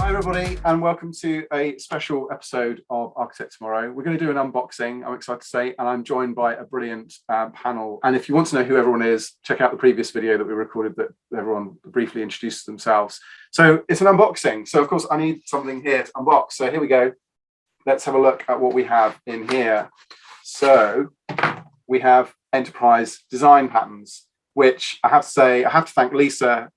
Hi everybody, and welcome to a special episode of Architect Tomorrow. We're going to do an unboxing, I'm excited to say, and I'm joined by a brilliant panel. And if you want to know who everyone is, check out the previous video that we recorded that everyone briefly introduces themselves. So it's an unboxing. So of course I need something here to unbox. So here we go. Let's have a look at what we have in here. So we have enterprise design patterns, which I have to say, I have to thank Lisa,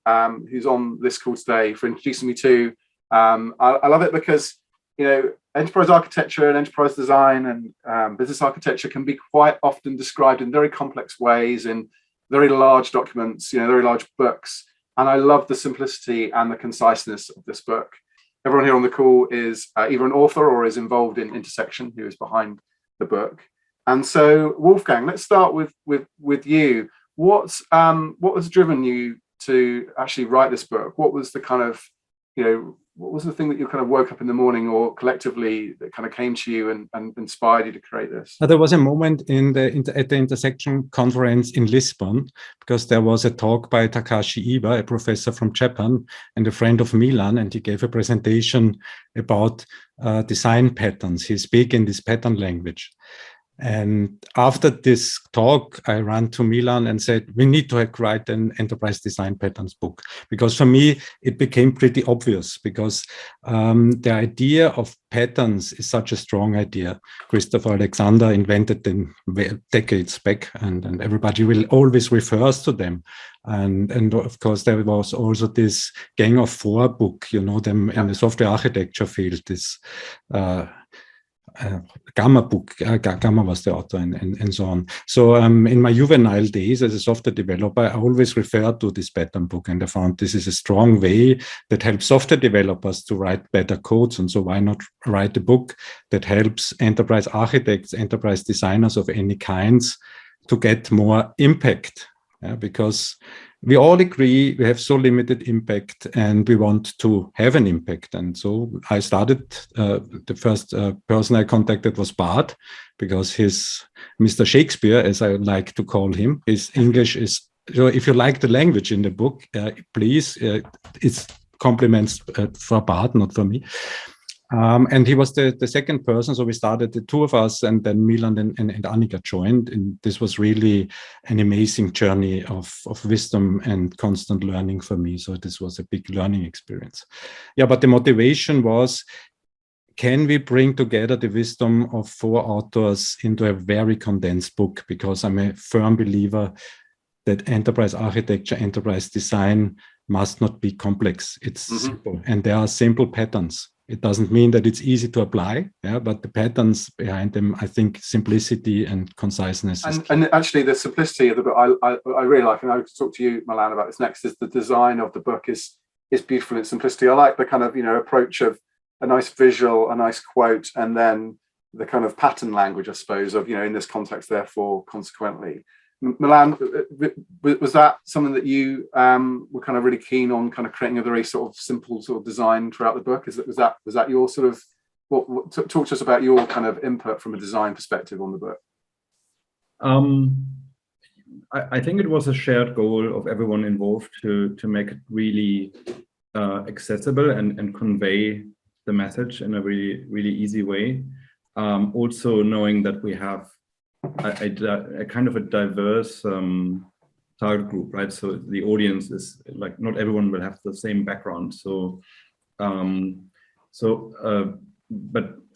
who's on this call today, for introducing me to. I love it because, you know, enterprise architecture and enterprise design and business architecture can be quite often described in very complex ways in very large documents, you know, very large books. And I love the simplicity and the conciseness of this book. Everyone here on the call is either an author or is involved in Intersection, who is behind the book. And so, Wolfgang, let's start with you. What has driven you to actually write this book? What was the kind of, you know, what was the thing that you kind of woke up in the morning or collectively that kind of came to you and inspired you to create this? There was a moment at the Intersection conference in Lisbon, because there was a talk by Takashi Iba, a professor from Japan and a friend of Milan, and he gave a presentation about design patterns. He speaks in this pattern language. And after this talk, I ran to Milan and said, we need to write an enterprise design patterns book. Because for me, it became pretty obvious, because the idea of patterns is such a strong idea. Christopher Alexander invented them decades back, and everybody will always refers to them. And of course, there was also this Gang of Four book, you know, them in the software architecture field, this Gamma book, Gamma was the author, and so on. So in my juvenile days as a software developer, I always referred to this pattern book, and I found this is a strong way that helps software developers to write better codes. And so why not write a book that helps enterprise architects, enterprise designers of any kinds to get more impact? Because we all agree we have so limited impact and we want to have an impact. And so I started, the first person I contacted was Bard, because his Mr. Shakespeare, as I like to call him, his English is, so if you like the language in the book, please, it's compliments for Bard, not for me. And he was the second person, so we started, the two of us, and then Milan and Annika joined, and this was really an amazing journey of wisdom and constant learning for me. So this was a big learning experience. Yeah, but the motivation was, can we bring together the wisdom of four authors into a very condensed book? Because I'm a firm believer that enterprise architecture, enterprise design must not be complex. It's simple, and there are simple patterns. It doesn't mean that it's easy to apply, yeah, but the patterns behind them, I think simplicity and conciseness. And actually the simplicity of the book, I really like, and I'll talk to you, Milan, about this next, is the design of the book is beautiful in its simplicity. I like the kind of, you know, approach of a nice visual, a nice quote, and then the kind of pattern language, I suppose, of, you know, in this context, therefore, consequently. Milan, was that something that you were kind of really keen on, kind of creating a very sort of simple sort of design throughout the book? Was that your sort of, talk to us about your kind of input from a design perspective on the book? I think it was a shared goal of everyone involved to make it really accessible and convey the message in a really, really easy way. Also knowing that we have a kind of a diverse target group, right? So the audience is like, not everyone will have the same background. So, but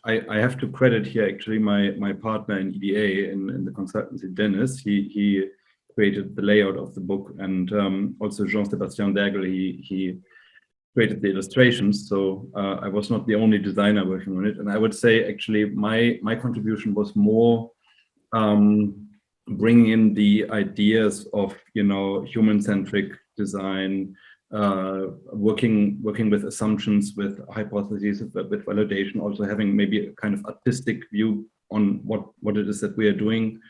I have to credit here actually my partner in EDA in the consultancy, Dennis. He created the layout of the book, and also Jean-Sébastien Dergel, he created the illustrations. So I was not the only designer working on it. And I would say actually my contribution was more bring in the ideas of, you know, human-centric design, working with assumptions, with hypotheses, with validation, also having maybe a kind of artistic view on what it is that we are doing,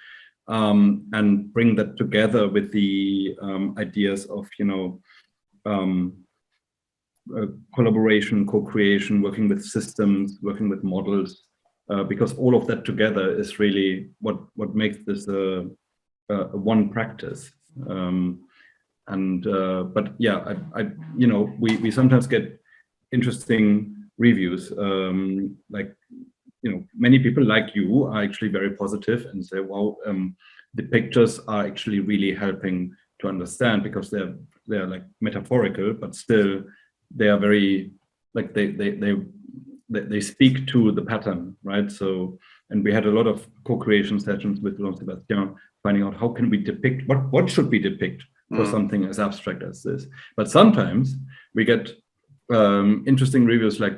and bring that together with the ideas of, you know, collaboration, co-creation, working with systems, working with models. Because all of that together is really what makes this a one practice. But yeah, you know, we sometimes get interesting reviews. Many people like you are actually very positive and say, wow, the pictures are actually really helping to understand, because they're like metaphorical, but still they are very like they speak to the pattern, right? So, and we had a lot of co-creation sessions with Jean-Sébastien, finding out how can we depict, what should we depict for something as abstract as this. But sometimes we get interesting reviews like,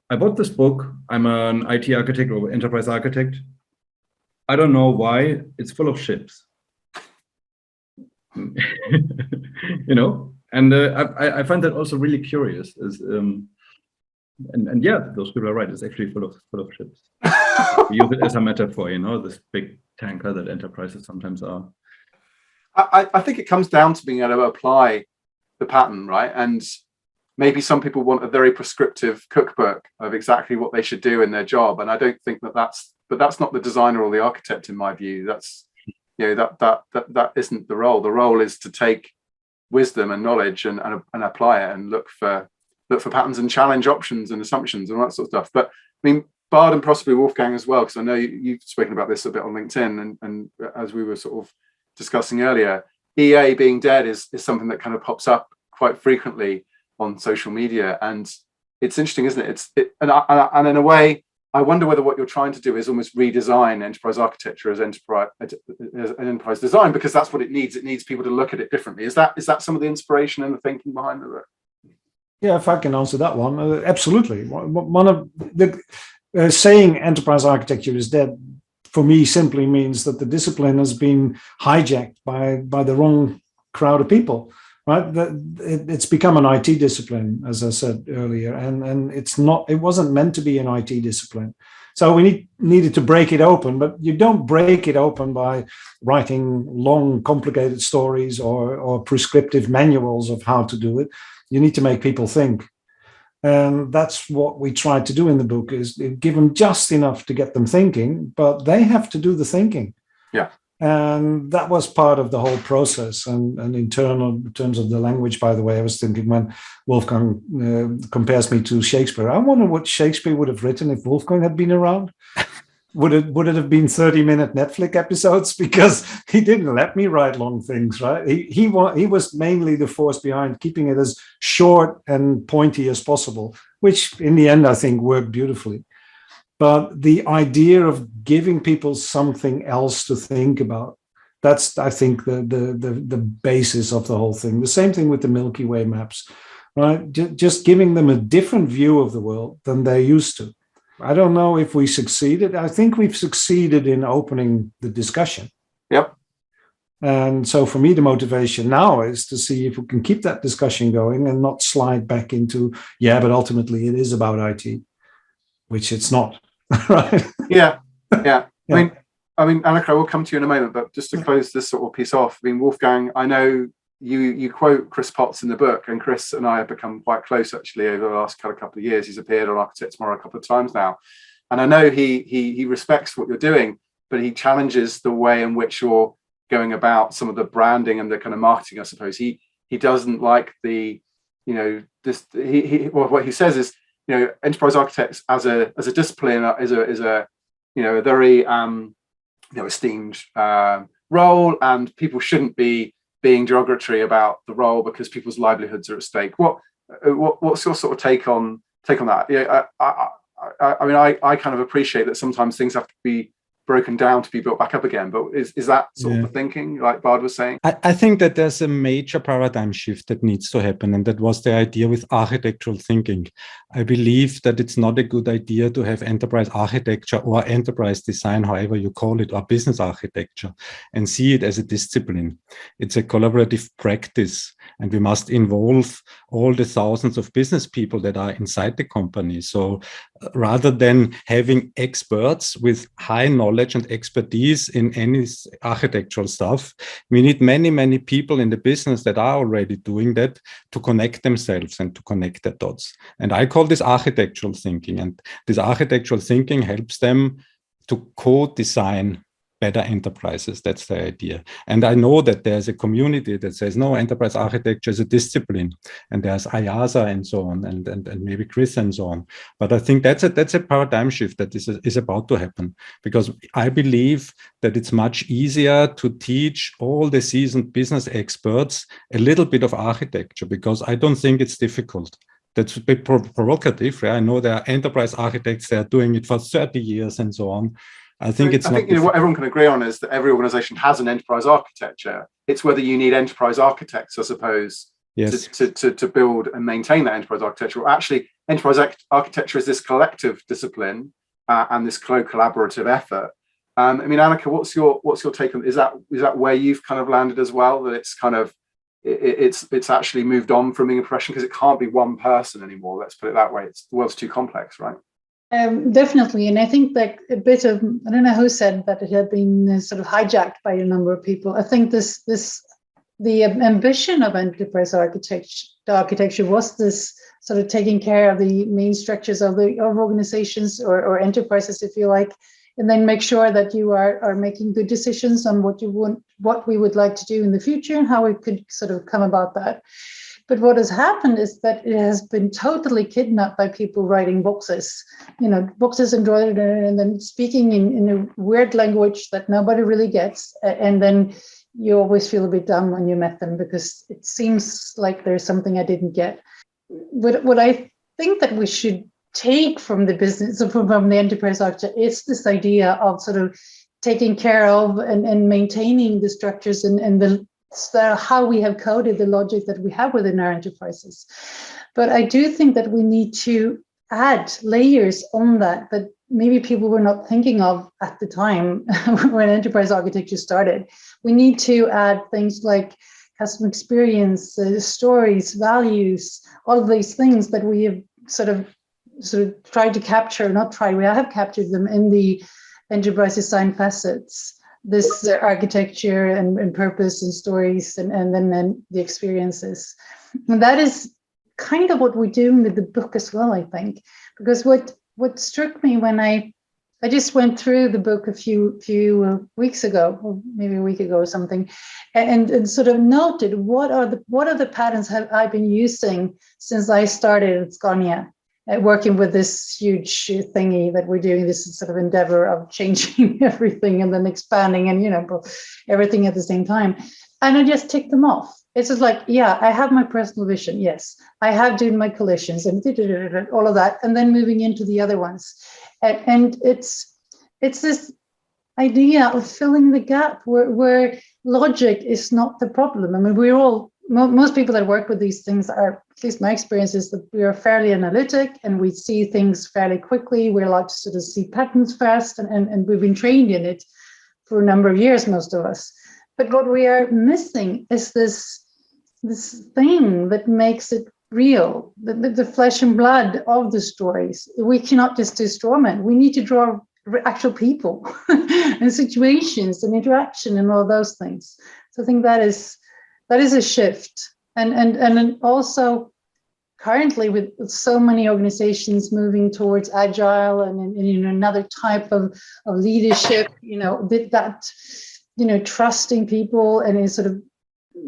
I bought this book, I'm an IT architect or enterprise architect. I don't know why, it's full of ships. And I find that also really curious. And yeah, those people are right. It's actually full of ships. We use it as a metaphor, this big tanker that enterprises sometimes are. I think it comes down to being able to apply the pattern, right? And maybe some people want a very prescriptive cookbook of exactly what they should do in their job, and I don't think that's not the designer or the architect, in my view. That's that isn't the role. The role is to take wisdom and knowledge and apply it and look for patterns and challenge options and assumptions and all that sort of stuff. But I mean, Bard and possibly Wolfgang as well, because I know you've spoken about this a bit on LinkedIn, and as we were sort of discussing earlier, EA being dead is something that kind of pops up quite frequently on social media, and it's interesting, isn't it? And in a way, I wonder whether what you're trying to do is almost redesign enterprise architecture as enterprise design, because that's what it needs. It needs people to look at it differently. Is that some of the inspiration and the thinking behind it? Yeah, if I can answer that one, absolutely. One of the saying enterprise architecture is dead, for me, simply means that the discipline has been hijacked by the wrong crowd of people. Right, it's become an IT discipline, as I said earlier, and it wasn't meant to be an IT discipline. So we needed to break it open, but you don't break it open by writing long, complicated stories or prescriptive manuals of how to do it. You need to make people think. And that's what we tried to do in the book, is give them just enough to get them thinking, but they have to do the thinking. Yeah. And that was part of the whole process. And in terms of the language, by the way, I was thinking when Wolfgang compares me to Shakespeare, I wonder what Shakespeare would have written if Wolfgang had been around. Would it have been 30-minute Netflix episodes? Because he didn't let me write long things, right? He was mainly the force behind keeping it as short and pointy as possible, which in the end, I think, worked beautifully. But the idea of giving people something else to think about, that's, I think, the basis of the whole thing. The same thing with the Milky Way maps, right? Just giving them a different view of the world than they're used to. I don't know if we succeeded. I think we've succeeded in opening the discussion. Yep. And so for me, the motivation now is to see if we can keep that discussion going and not slide back into, yeah, but ultimately it is about IT, which it's not. Right. Yeah. I mean, Annika, we'll come to you in a moment, but just to close this sort of piece off, I mean, Wolfgang, I know you quote Chris Potts in the book, and Chris and I have become quite close actually over the last couple of years. He's appeared on Architect Tomorrow a couple of times now, and I know he respects what you're doing, but he challenges the way in which you're going about some of the branding and the kind of marketing. I suppose he doesn't like the, what he says is, enterprise architects as a discipline is a very esteemed role, and people shouldn't be being derogatory about the role because people's livelihoods are at stake. What's your sort of take on that? Yeah, I mean, I kind of appreciate that sometimes things have to be broken down to be built back up again, but is that sort of the thinking, like Bard was saying? I think that there's a major paradigm shift that needs to happen, and that was the idea with architectural thinking. I believe that it's not a good idea to have enterprise architecture or enterprise design, however you call it, or business architecture, and see it as a discipline. It's a collaborative practice, and we must involve all the thousands of business people that are inside the company. So rather than having experts with high knowledge and expertise in any architectural stuff, we need many, many people in the business that are already doing that to connect themselves and to connect the dots. And I call this architectural thinking. And this architectural thinking helps them to co-design better enterprises. That's the idea. And I know that there's a community that says, no, enterprise architecture is a discipline. And there's Ayasa and so on, and maybe Chris and so on. But I think that's a paradigm shift that is about to happen, because I believe that it's much easier to teach all the seasoned business experts a little bit of architecture, because I don't think it's difficult. That's a bit provocative. Right? I know there are enterprise architects that are doing it for 30 years and so on. I think what everyone can agree on is that every organization has an enterprise architecture. It's whether you need enterprise architects, I suppose, yes, to build and maintain that enterprise architecture. Well, actually, enterprise architecture is this collective discipline and this collaborative effort. I mean, Annika, what's your take on? Is that where you've kind of landed as well? That it's kind of it's actually moved on from being a profession, because it can't be one person anymore. Let's put it that way. The world's too complex, right? Definitely. And I think that a bit of, I don't know who said that it had been sort of hijacked by a number of people. I think the ambition of enterprise architecture was this sort of taking care of the main structures of organizations or enterprises, if you like, and then make sure that you are making good decisions on what we would like to do in the future and how we could sort of come about that. But what has happened is that it has been totally kidnapped by people writing boxes, boxes and then speaking in a weird language that nobody really gets. And then you always feel a bit dumb when you met them, because it seems like there's something I didn't get. What I think that we should take from the business, from the enterprise architecture, is this idea of sort of taking care of and maintaining the structures and how we have coded the logic that we have within our enterprises. But I do think that we need to add layers on that maybe people were not thinking of at the time when enterprise architecture started. We need to add things like customer experience, stories, values, all of these things that we have sort of tried to capture, we have captured them in the enterprise design facets. This architecture and purpose and stories and then the experiences. And that is kind of what we're doing with the book as well, I think, because what struck me when I just went through the book a few weeks ago, or maybe a week ago or something, and sort of noted what are the patterns have I been using since I started at Scania, working with this huge thingy that we're doing, this sort of endeavor of changing everything and then expanding and, everything at the same time. And I just ticked them off. It's just like, yeah, I have my personal vision. Yes, I have done my collisions and all of that. And then moving into the other ones. And it's this idea of filling the gap where logic is not the problem. I mean, most people that work with these things are, at least my experience is that we are fairly analytic and we see things fairly quickly. We're allowed to sort of see patterns fast and we've been trained in it for a number of years, most of us. But what we are missing is this thing that makes it real, the flesh and blood of the stories. We cannot just do strawmen. We need to draw actual people and situations and interaction and all those things. So I think that is a shift. And also currently with so many organizations moving towards agile and another type of leadership, trusting people and is sort of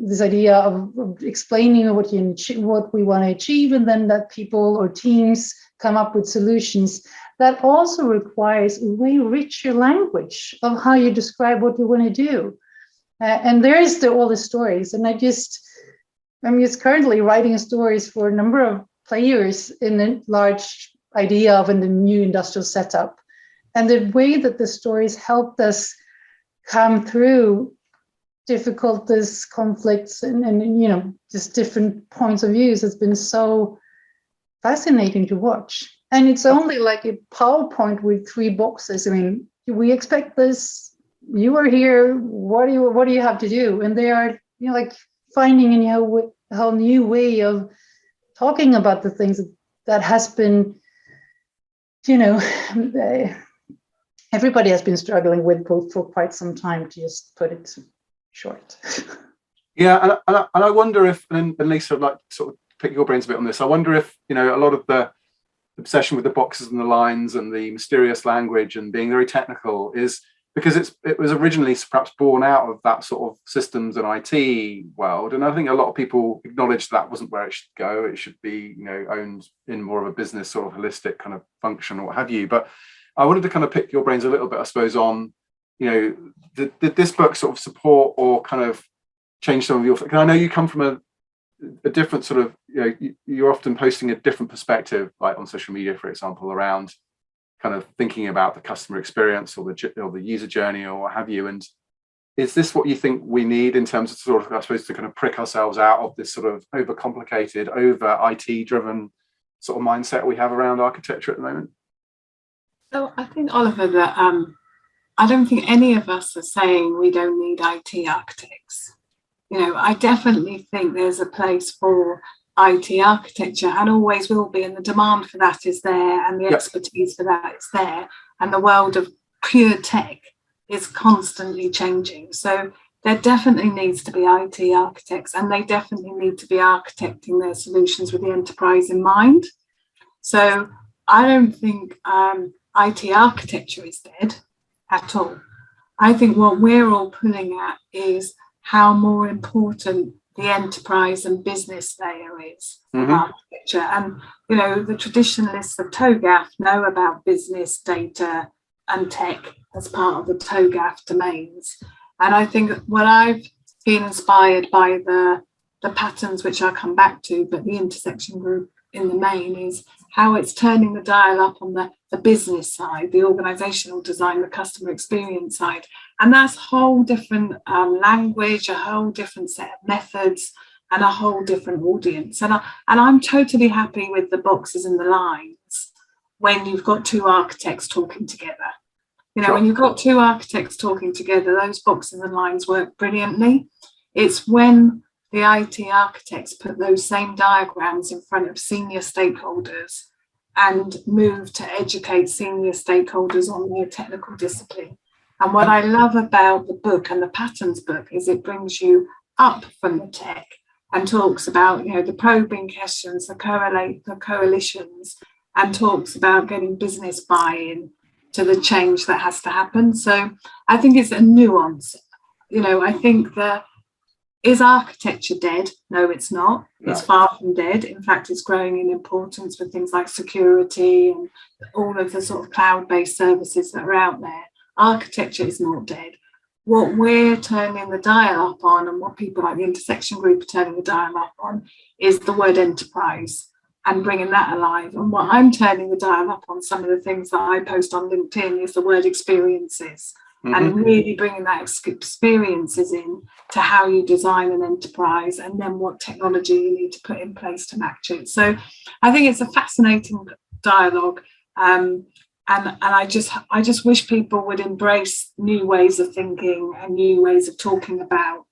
this idea of explaining what we want to achieve, and then that people or teams come up with solutions. That also requires a way richer language of how you describe what you want to do. And there is all the stories. And I'm just currently writing stories for a number of players in a large idea of a new industrial setup. And the way that the stories helped us come through difficulties, conflicts, and just different points of views has been so fascinating to watch. And it's only like a PowerPoint with 3 boxes. I mean, we expect this. You are here. What do you have to do? And they are, like finding a whole new way of talking about the things that has been, everybody has been struggling with for quite some time, to just put it short. Yeah, and I wonder if, and Lisa, I'd like to sort of pick your brains a bit on this. I wonder if, a lot of the obsession with the boxes and the lines and the mysterious language and being very technical is because it was originally perhaps born out of that sort of systems and IT world. And I think a lot of people acknowledge that wasn't where it should go. It should be, owned in more of a business sort of holistic kind of function or what have you. But I wanted to kind of pick your brains a little bit, I suppose, on, did this book sort of support or kind of change some of your, because I know you come from a different sort of, you're often posting a different perspective, like on social media, for example, around kind of thinking about the customer experience or the user journey or what have you. And is this what you think we need in terms of sort of, I suppose, to kind of prick ourselves out of this sort of overcomplicated, over IT driven sort of mindset we have around architecture at the moment? So I think, Oliver, that I don't think any of us are saying we don't need IT architects. I definitely think there's a place for IT architecture and always will be, and the demand for that is there, and the expertise for that is there, and the world of pure tech is constantly changing. So there definitely needs to be IT architects, and they definitely need to be architecting their solutions with the enterprise in mind. So I don't think IT architecture is dead at all. I think what we're all pulling at is how more important the enterprise and business layer is of architecture. And, the traditionalists of TOGAF know about business, data and tech as part of the TOGAF domains. And I think what I've been inspired by the patterns, which I'll come back to, but the intersection group in the main, is how it's turning the dial up on the business side, the organizational design, the customer experience side. And that's a whole different language, a whole different set of methods, and a whole different audience. And I'm totally happy with the boxes and the lines when you've got two architects talking together. Sure. When you've got two architects talking together, those boxes and lines work brilliantly. It's when the IT architects put those same diagrams in front of senior stakeholders and move to educate senior stakeholders on their technical discipline. And what I love about the book and the patterns book is it brings you up from the tech and talks about, the probing questions, the coalitions, and talks about getting business buy-in to the change that has to happen. So I think it's a nuance. I think that is architecture dead? No, it's not. It's far from dead. In fact, it's growing in importance with things like security and all of the sort of cloud-based services that are out there. Architecture is not dead. What we're turning the dial up on, and what people like the intersection group are turning the dial up on, is the word enterprise and bringing that alive. And what I'm turning the dial up on, some of the things that I post on LinkedIn, is the word experiences. And really bringing that experiences in to how you design an enterprise, and then what technology you need to put in place to match it. So I think it's a fascinating dialogue, and I just wish people would embrace new ways of thinking and new ways of talking about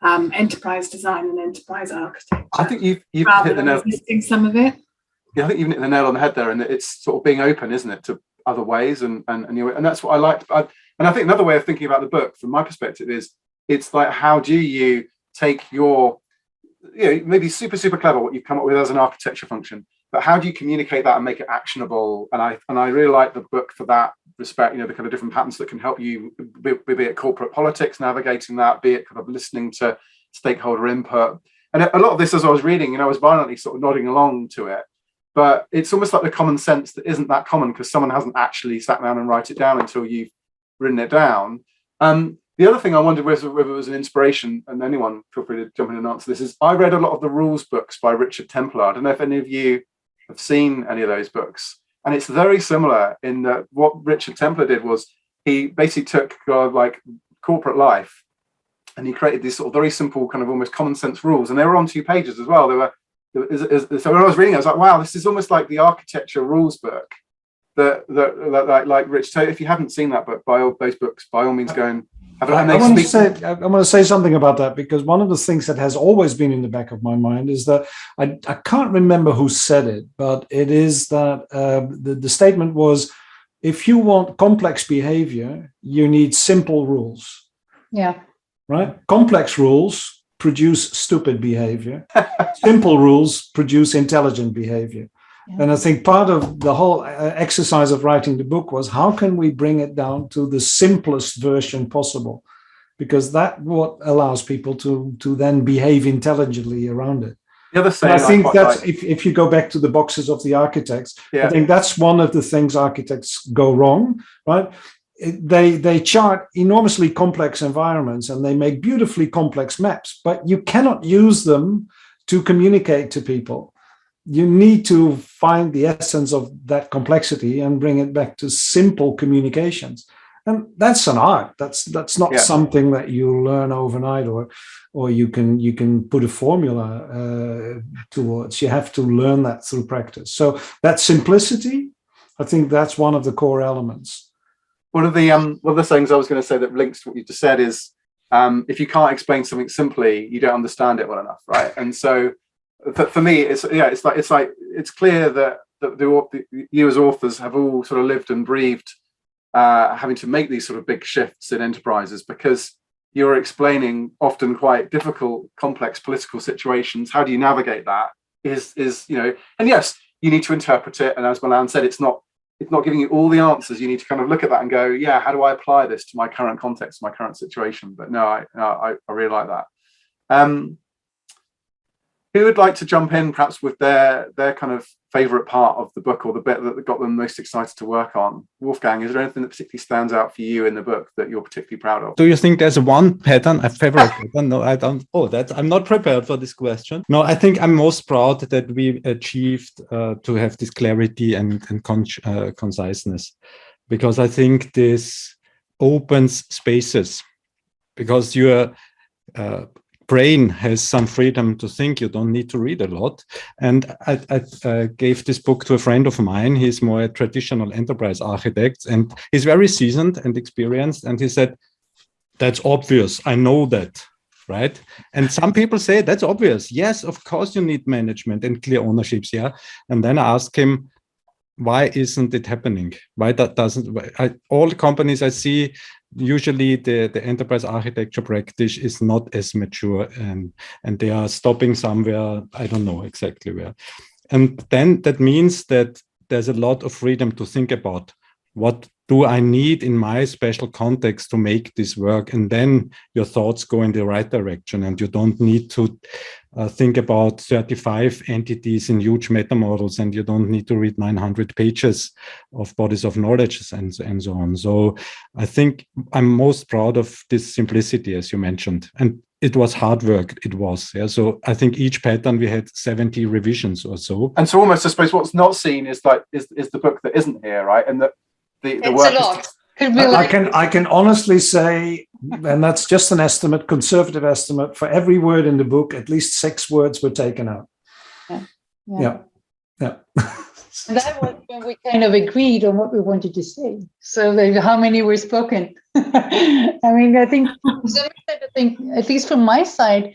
enterprise design and enterprise architecture. I think you've hit the nail. Some of it. Yeah, I think you've hit the nail on the head there, and it's sort of being open, isn't it, to other ways, and that's what I liked. And I think another way of thinking about the book, from my perspective, is it's like, how do you take your, maybe super clever what you've come up with as an architecture function, but how do you communicate that and make it actionable? And I really like the book for that respect. The kind of different patterns that can help you, be it corporate politics, navigating that, be it kind of listening to stakeholder input. And a lot of this, as I was reading, I was violently sort of nodding along to it. But it's almost like the common sense that isn't that common because someone hasn't actually sat down and write it down until you've written it down. The other thing I wondered was whether it was an inspiration, and anyone feel free to jump in and answer this, is I read a lot of the rules books by Richard Templar. I don't know if any of you have seen any of those books. And it's very similar in that what Richard Templar did was he basically took like corporate life and he created these sort of very simple kind of almost common sense rules. And they were on 2 pages as well. So when I was reading it, I was like, wow, this is almost like the architecture rules book that like Rich. So if you haven't seen that book, by all means go and have a look. I want to say something about that, because one of the things that has always been in the back of my mind is that I can't remember who said it, but it is that the statement was, if you want complex behavior, you need simple rules. Yeah. Right? Complex rules produce stupid behavior. Simple rules produce intelligent behavior. Yeah. And I think part of the whole exercise of writing the book was how can we bring it down to the simplest version possible? Because that what allows people to then behave intelligently around it. The other And saying I think quite that's like, if you go back to the boxes of the architects, Yeah. I think that's one of the things architects go wrong, right? They chart enormously complex environments and they make beautifully complex maps, but you cannot use them to communicate to people. You need to find the essence of that complexity and bring it back to simple communications. And that's an art. That's not Yeah. something that you learn overnight or you can put a formula towards. You have to learn that through practice. So that simplicity, I think that's one of the core elements. one of the things I was going to say that links to what you just said is if you can't explain something simply, you don't understand it well enough, right? And so for me, it's clear that you as authors have all sort of lived and breathed having to make these sort of big shifts in enterprises, because you're explaining often quite difficult, complex political situations. How do you navigate that? And yes, you need to interpret it. And as Milan said, it's not giving you all the answers. You need to kind of look at that and go, yeah, how do I apply this to my current context, my current situation? But no, I really like that. Who would like to jump in perhaps with their kind of favorite part of the book, or the bit that got them most excited to work on? Wolfgang, is there anything that particularly stands out for you in the book that you're particularly proud of? Do you think there's one pattern, a favorite pattern? No, I don't. Oh, I'm not prepared for this question. No, I think I'm most proud that we achieved to have this clarity and conciseness, because I think this opens spaces, because your brain has some freedom to think. You don't need to read a lot. And I gave this book to a friend of mine. He's more a traditional enterprise architect, and he's very seasoned and experienced. And he said, that's obvious. I know that, right? And some people say, that's obvious. Yes, of course you need management and clear ownerships, yeah. And then I asked him, why isn't it happening? Why that doesn't? All companies I see, usually the enterprise architecture practice is not as mature, and they are stopping somewhere. I don't know exactly where. And then that means that there's a lot of freedom to think about what do I need in my special context to make this work? And then your thoughts go in the right direction, and you don't need to think about 35 entities in huge meta models, and you don't need to read 900 pages of bodies of knowledge and so on. So I think I'm most proud of this simplicity, as you mentioned. And it was hard work. It was. Yeah. So I think each pattern we had 70 revisions or so. And so almost, I suppose, what's not seen is the book that isn't here, right? And the work a lot. I can honestly say, and that's just an estimate, conservative estimate, for every word in the book, at least 6 words were taken out. Yeah. And that was when we kind of agreed on what we wanted to say. So how many were spoken? I mean, I think, at least from my side,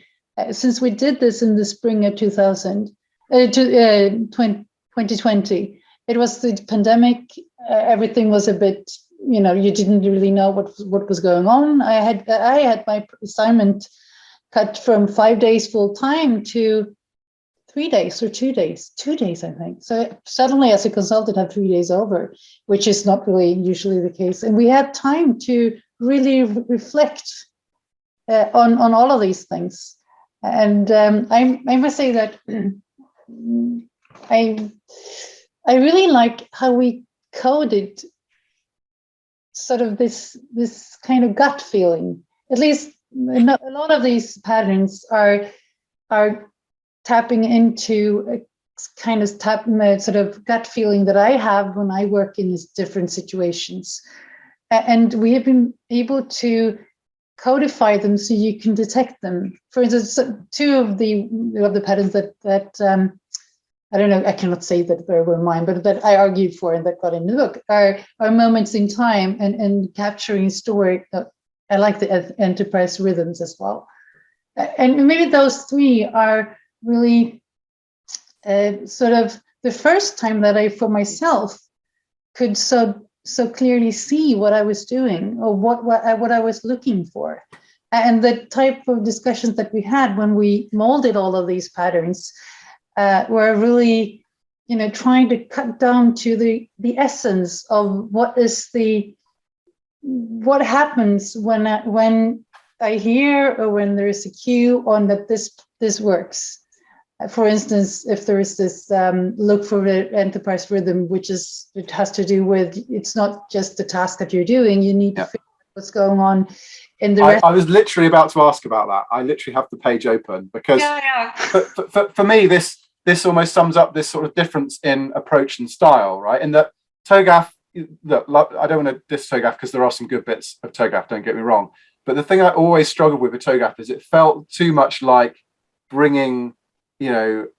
since we did this in the spring of 2020, it was the pandemic. Everything was a bit, you didn't really know what was going on. I had my assignment cut from 5 days full time to 3 days or 2 days, 2 days, I think. So suddenly, as a consultant, I had 3 days over, which is not really usually the case. And we had time to really reflect on all of these things. And I must say that I really like how we coded sort of this kind of gut feeling. At least a lot of these patterns are tapping into a kind of sort of gut feeling that I have when I work in these different situations. And we have been able to codify them so you can detect them. For instance, 2 of the patterns that I don't know, I cannot say that they were mine, but that I argued for and that got in the book are moments in time and capturing story. I like the enterprise rhythms as well. And maybe those 3 are really sort of the first time that I, for myself, could so clearly see what I was doing or what I was looking for. And the type of discussions that we had when we molded all of these patterns were really, trying to cut down to the essence of what happens when I hear, or when there is a cue on that this works. For instance, if there is this look for the enterprise rhythm, it has to do with, it's not just the task that you're doing, you need to figure out what's going on in the rest. I was literally about to ask about that. I literally have the page open because for me, this almost sums up this sort of difference in approach and style, right? In that TOGAF, look, I don't want to diss TOGAF because there are some good bits of TOGAF, don't get me wrong. But the thing I always struggled with TOGAF is it felt too much like bringing, it's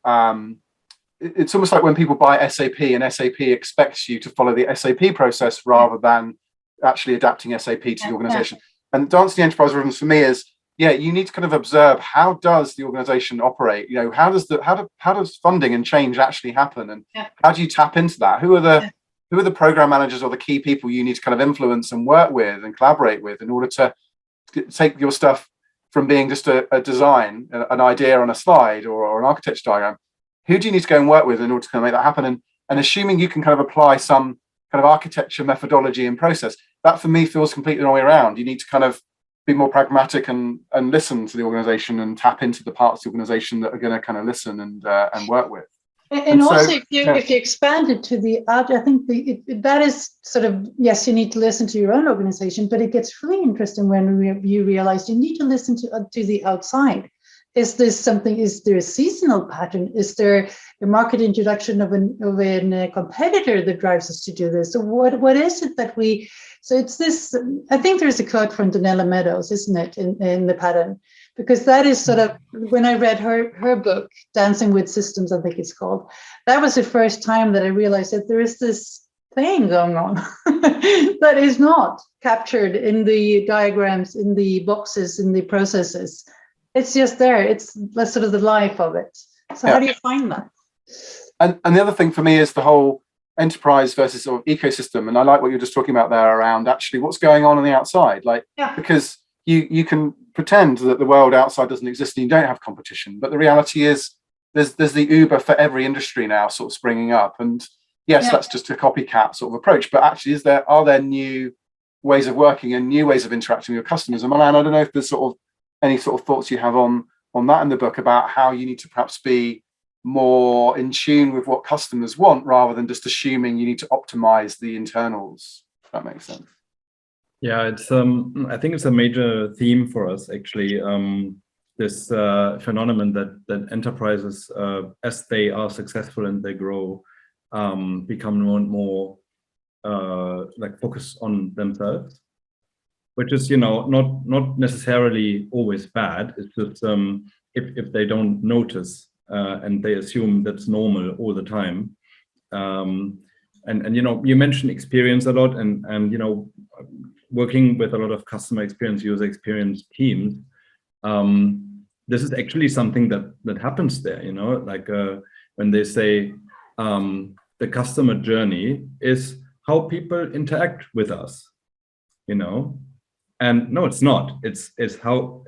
almost like when people buy SAP and SAP expects you to follow the SAP process rather than actually adapting SAP to the organization. And Dancing the Enterprise Rhythms for me is, you need to kind of observe, how does the organization operate? How does funding and change actually happen? And how do you tap into that? Who are the program managers or the key people you need to kind of influence and work with and collaborate with in order to take your stuff from being just a design, an idea on a slide or an architecture diagram? Who do you need to go and work with in order to kind of make that happen? And assuming you can kind of apply some kind of architecture methodology and process, that for me feels completely the wrong way around. You need to kind of be more pragmatic and listen to the organization and tap into the parts of the organization that are going to kind of listen and work with. And also, so, if you expand it to the out, I think that is sort of, yes, you need to listen to your own organization, but it gets really interesting when you realize you need to listen to the outside. Is there a seasonal pattern? Is there a market introduction of a competitor that drives us to do this? So what is it that so it's this, I think there's a quote from Donella Meadows, isn't it, in the pattern? Because that is sort of, when I read her book, Dancing with Systems, I think it's called, that was the first time that I realized that there is this thing going on that is not captured in the diagrams, in the boxes, in the processes. It's just there. It's sort of the life of it. So how do you find that? And the other thing for me is the whole enterprise versus sort of ecosystem. And I like what you're just talking about there around actually what's going on the outside. Because you can pretend that the world outside doesn't exist and you don't have competition. But the reality is there's the Uber for every industry now sort of springing up. And yes, that's just a copycat sort of approach. But actually, are there new ways of working and new ways of interacting with your customers? And Milan, I don't know if there's sort of any sort of thoughts you have on that in the book about how you need to perhaps be more in tune with what customers want rather than just assuming you need to optimize the internals, if that makes sense. Yeah, it's I think it's a major theme for us actually. This phenomenon that enterprises, as they are successful and they grow, become more and more like focused on themselves, which is not necessarily always bad. It's just if they don't notice and they assume that's normal all the time. And you mentioned experience a lot, and working with a lot of customer experience, user experience teams, this is actually something that happens there. Like when they say the customer journey is how people interact with us, and no, it's not. It's how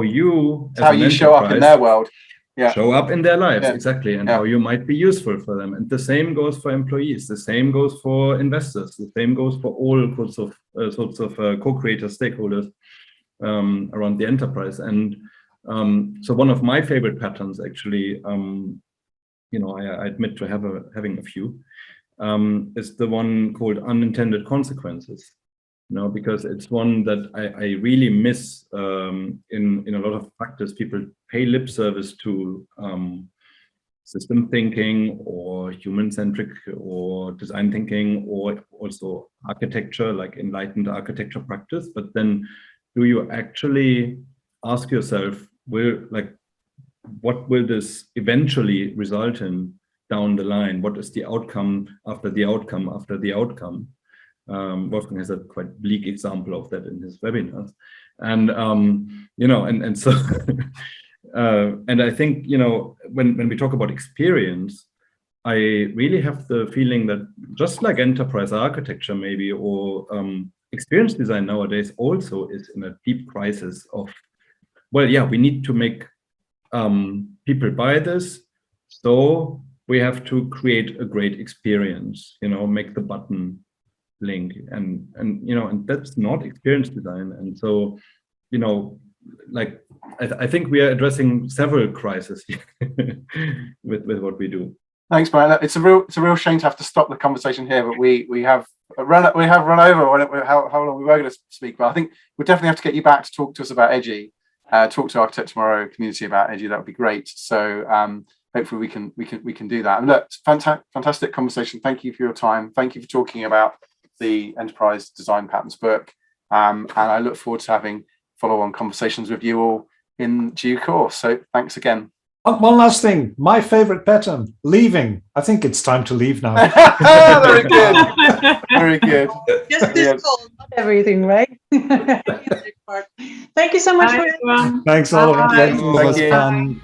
you show up in their world. Show up in their lives, exactly, and how you might be useful for them. And the same goes for employees. The same goes for investors. The same goes for all sorts of co-creator stakeholders around the enterprise. And so one of my favorite patterns, actually, I admit to having a few, is the one called unintended consequences. Because it's one that I really miss in a lot of practice. People pay lip service to system thinking or human-centric or design thinking or also architecture, like enlightened architecture practice. But then do you actually ask yourself, what will this eventually result in down the line? What is the outcome after the outcome after the outcome? Wolfgang has a quite bleak example of that in his webinars, and and so and I think when we talk about experience, I really have the feeling that just like enterprise architecture maybe, or experience design nowadays also is in a deep crisis of, we need to make people buy this, so we have to create a great experience, make the button link, and that's not experience design. And so, like I think we are addressing several crises with what we do. Thanks, Brian. It's a real shame to have to stop the conversation here, but we have run over how long we were going to speak. But I think we definitely have to get you back to talk to us about Edgy, talk to Architect Tomorrow community about Edgy. That would be great. So hopefully we can do that. And look, fantastic conversation. Thank you for your time. Thank you for talking about the Enterprise Design Patterns book. And I look forward to having follow-on conversations with you all in due course. So thanks again. One last thing, my favorite pattern, leaving. I think it's time to leave now. Very good. Very good. Just this call, not everything, right? Thank you so much for everyone. Thanks, all of you. Bye. It was Thank you. fun.